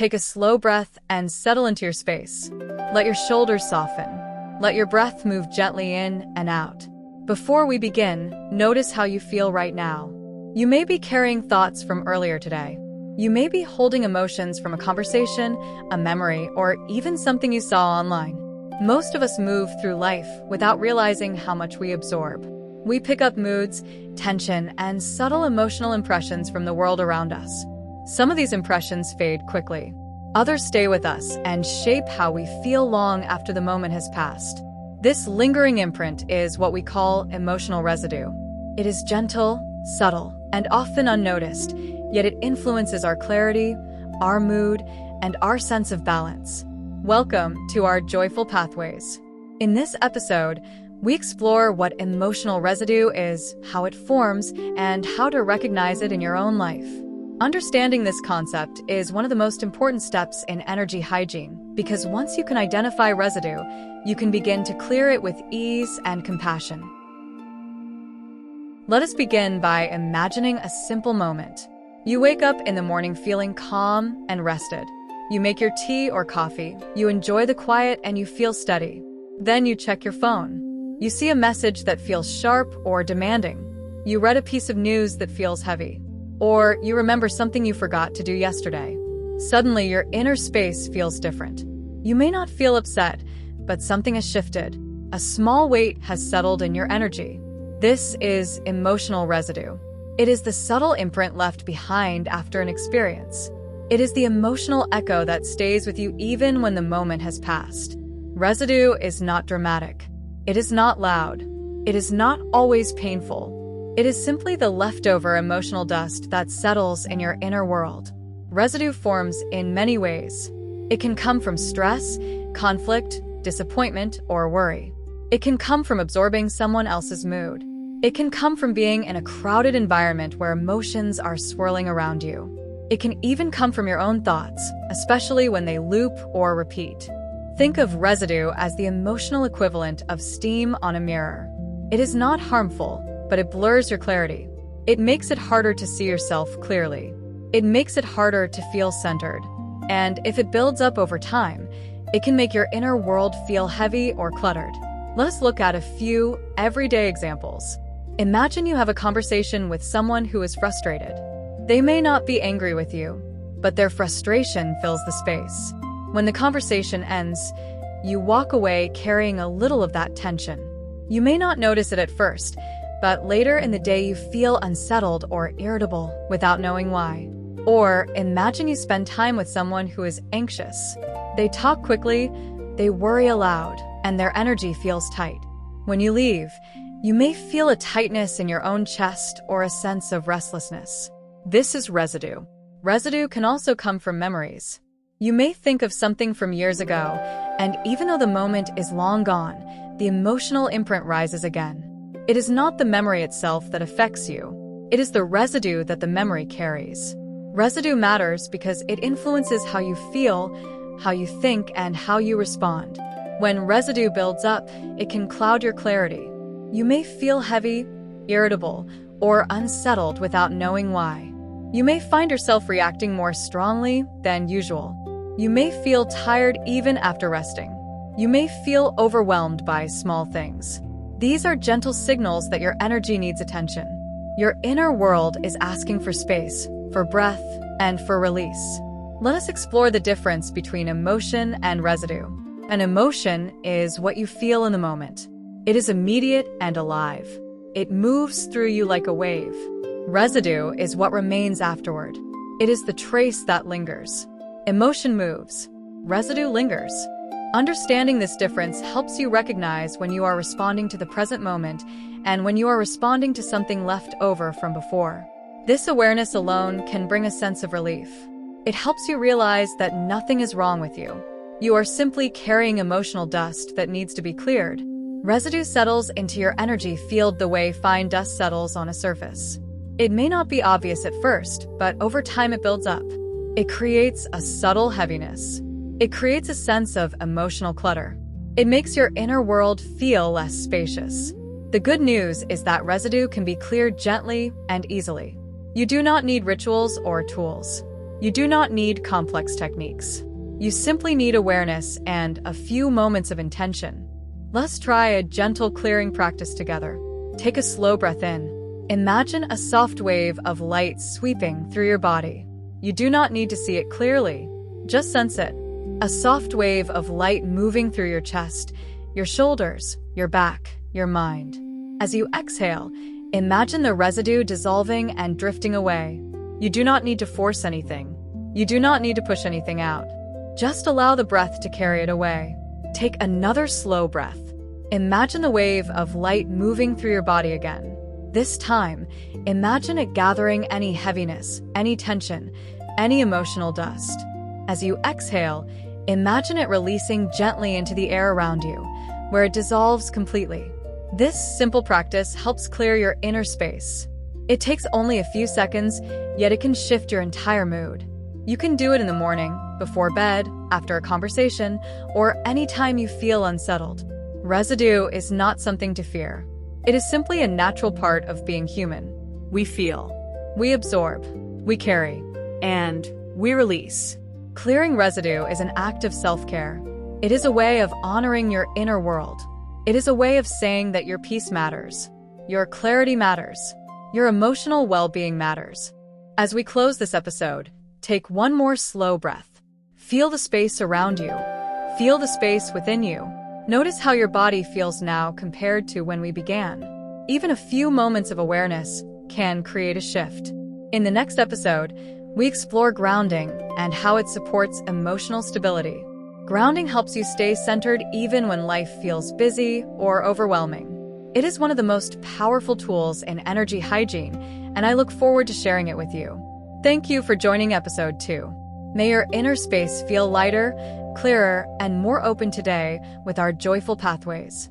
Take a slow breath and settle into your space. Let your shoulders soften. Let your breath move gently in and out. Before we begin, notice how you feel right now. You may be carrying thoughts from earlier today. You may be holding emotions from a conversation, a memory, or even something you saw online. Most of us move through life without realizing how much we absorb. We pick up moods, tension, and subtle emotional impressions from the world around us. Some of these impressions fade quickly. Others stay with us and shape how we feel long after the moment has passed. This lingering imprint is what we call emotional residue. It is gentle, subtle, and often unnoticed, yet it influences our clarity, our mood, and our sense of balance. Welcome to our Joyful Pathways. In this episode, we explore what emotional residue is, how it forms, and how to recognize it in your own life. Understanding this concept is one of the most important steps in energy hygiene, because once you can identify residue, you can begin to clear it with ease and compassion. Let us begin by imagining a simple moment. You wake up in the morning feeling calm and rested. You make your tea or coffee, you enjoy the quiet, and you feel steady. Then you check your phone. You see a message that feels sharp or demanding. You read a piece of news that feels heavy. Or you remember something you forgot to do yesterday. Suddenly, your inner space feels different. You may not feel upset, but something has shifted. A small weight has settled in your energy. This is emotional residue. It is the subtle imprint left behind after an experience. It is the emotional echo that stays with you even when the moment has passed. Residue is not dramatic. It is not loud. It is not always painful. It is simply the leftover emotional dust that settles in your inner world. Residue forms in many ways. It can come from stress, conflict, disappointment, or worry. It can come from absorbing someone else's mood. It can come from being in a crowded environment where emotions are swirling around you. It can even come from your own thoughts, especially when they loop or repeat. Think of residue as the emotional equivalent of steam on a mirror. It is not harmful, but it blurs your clarity. It makes it harder to see yourself clearly. It makes it harder to feel centered. And if it builds up over time, it can make your inner world feel heavy or cluttered. Let us look at a few everyday examples. Imagine you have a conversation with someone who is frustrated. They may not be angry with you, but their frustration fills the space. When the conversation ends, you walk away carrying a little of that tension. You may not notice it at first, but later in the day you feel unsettled or irritable without knowing why. Or imagine you spend time with someone who is anxious. They talk quickly, they worry aloud, and their energy feels tight. When you leave, you may feel a tightness in your own chest or a sense of restlessness. This is residue. Residue can also come from memories. You may think of something from years ago, and even though the moment is long gone, the emotional imprint rises again. It is not the memory itself that affects you. It is the residue that the memory carries. Residue matters because it influences how you feel, how you think, and how you respond. When residue builds up, it can cloud your clarity. You may feel heavy, irritable, or unsettled without knowing why. You may find yourself reacting more strongly than usual. You may feel tired even after resting. You may feel overwhelmed by small things. These are gentle signals that your energy needs attention. Your inner world is asking for space, for breath, and for release. Let us explore the difference between emotion and residue. An emotion is what you feel in the moment. It is immediate and alive. It moves through you like a wave. Residue is what remains afterward. It is the trace that lingers. Emotion moves. Residue lingers. Understanding this difference helps you recognize when you are responding to the present moment and when you are responding to something left over from before. This awareness alone can bring a sense of relief. It helps you realize that nothing is wrong with you. You are simply carrying emotional dust that needs to be cleared. Residue settles into your energy field the way fine dust settles on a surface. It may not be obvious at first, but over time it builds up. It creates a subtle heaviness. It creates a sense of emotional clutter. It makes your inner world feel less spacious. The good news is that residue can be cleared gently and easily. You do not need rituals or tools. You do not need complex techniques. You simply need awareness and a few moments of intention. Let's try a gentle clearing practice together. Take a slow breath in. Imagine a soft wave of light sweeping through your body. You do not need to see it clearly. Just sense it. A soft wave of light moving through your chest, your shoulders, your back, your mind. As you exhale, imagine the residue dissolving and drifting away. You do not need to force anything. You do not need to push anything out. Just allow the breath to carry it away. Take another slow breath. Imagine the wave of light moving through your body again. This time, imagine it gathering any heaviness, any tension, any emotional dust. As you exhale, imagine it releasing gently into the air around you, where it dissolves completely. This simple practice helps clear your inner space. It takes only a few seconds, yet it can shift your entire mood. You can do it in the morning, before bed, after a conversation, or anytime you feel unsettled. Residue is not something to fear. It is simply a natural part of being human. We feel, we absorb, we carry, and we release. Clearing residue is an act of self-care. It is a way of honoring your inner world. It is a way of saying that your peace matters, your clarity matters, your emotional well-being matters. As we close this episode, take one more slow breath. Feel the space around you. Feel the space within you. Notice how your body feels now compared to when we began. Even a few moments of awareness can create a shift. In the next episode, we explore grounding and how it supports emotional stability. Grounding helps you stay centered even when life feels busy or overwhelming. It is one of the most powerful tools in energy hygiene, and I look forward to sharing it with you. Thank you for joining episode 2. May your inner space feel lighter, clearer, and more open today with our joyful pathways.